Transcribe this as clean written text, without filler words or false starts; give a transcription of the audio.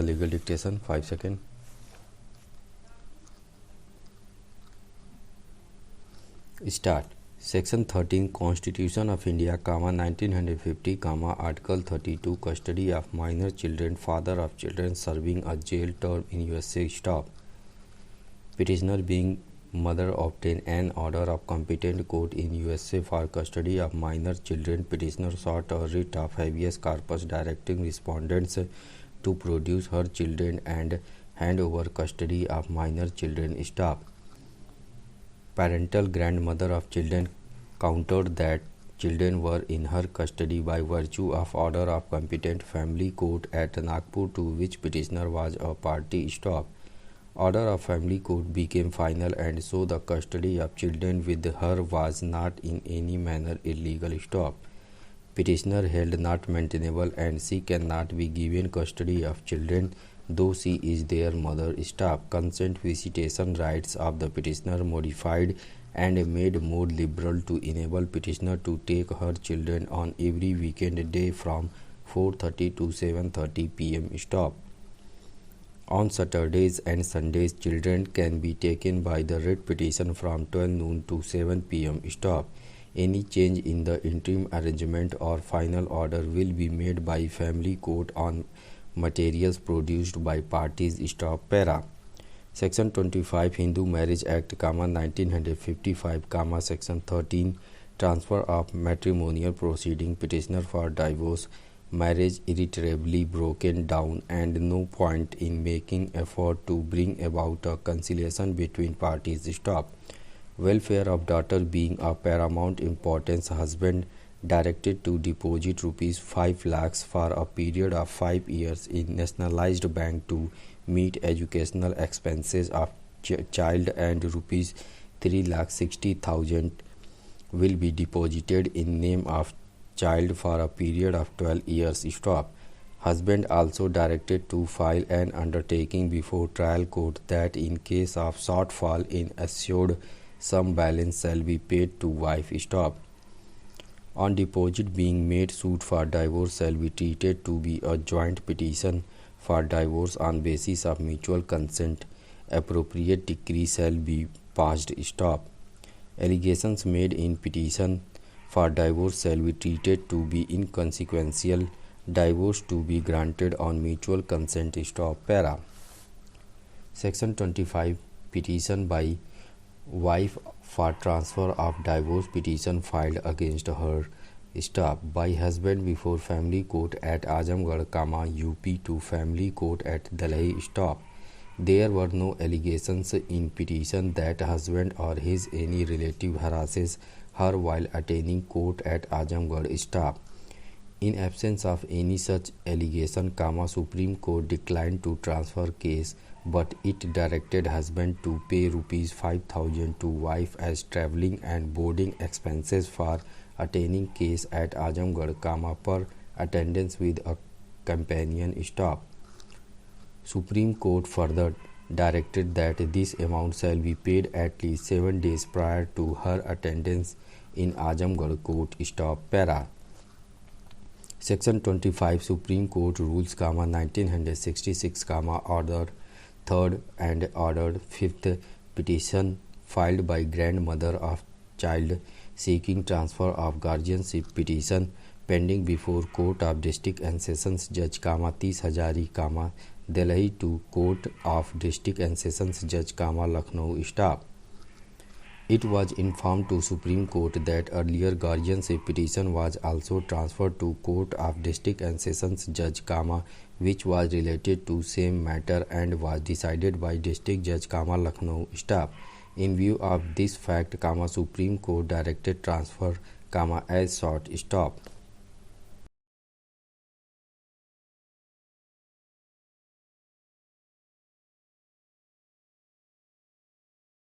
Legal dictation, 5 seconds. Start. Section 13 Constitution of India, 1950, Article 32 Custody of minor children, father of children serving a jail term in USA. Stop. Petitioner being mother obtained an order of competent court in USA for custody of minor children. Petitioner sought a writ of habeas corpus directing respondents to produce her children and hand over custody of minor children. Stop. Parental grandmother of children countered that children were in her custody by virtue of order of competent family court at Nagpur to which petitioner was a party. Stop. Order of family court became final and so the custody of children with her was not in any manner illegal. Stop. Petitioner held not maintainable and she cannot be given custody of children though she is their mother. Stop. Consent visitation rights of the petitioner modified and made more liberal to enable petitioner to take her children on every weekend day from 4:30 to 7:30 p.m. Stop. On Saturdays and Sundays, children can be taken by the writ petition from 12 noon to 7 p.m. Stop. Any change in the interim arrangement or final order will be made by family court on materials produced by parties. Stop. Para. Section 25 Hindu Marriage Act, 1955, Section 13 Transfer of matrimonial proceeding. Petitioner for divorce, marriage irretrievably broken down and no point in making effort to bring about a conciliation between parties. Stop. Welfare of daughter being of paramount importance, husband directed to deposit rupees 5 lakhs for a period of 5 years in nationalized bank to meet educational expenses of child and rupees 3,60,000 will be deposited in name of child for a period of 12 years. Stop. Husband also directed to file an undertaking before trial court that in case of shortfall in assured some balance shall be paid to wife. Stop. On deposit being made, suit for divorce shall be treated to be a joint petition for divorce on basis of mutual consent. Appropriate decree shall be passed. Stop. Allegations made in petition for divorce shall be treated to be inconsequential. Divorce to be granted on mutual consent. Stop. Para. Section 25 Petition by wife for transfer of divorce petition filed against her. Stop. By husband before family court at Azamgarh, UP to family court at Delhi. Stop. There were no allegations in petition that husband or his any relative harasses her while attending court at Azamgarh. Stop. In absence of any such allegation, Supreme Court declined to transfer case, but it directed husband to pay rupees 5,000 to wife as travelling and boarding expenses for attending case at Azamgarh, per attendance with a companion. Stop. Supreme Court further directed that this amount shall be paid at least 7 days prior to her attendance in Azamgarh court. Stop. Para. Section 25 Supreme Court Rules, 1966, Order 3rd and Order 5th Petition filed by grandmother of child seeking transfer of guardianship petition pending before Court of District and Sessions Judge, 30 Hazari, Delhi to Court of District and Sessions Judge, Lucknow. Stop. It was informed to Supreme Court that earlier guardianship petition was also transferred to Court of District and Sessions Judge, which was related to same matter and was decided by District Judge, Lucknow. Stop. In view of this fact, Supreme Court directed transfer, as sought. Stop.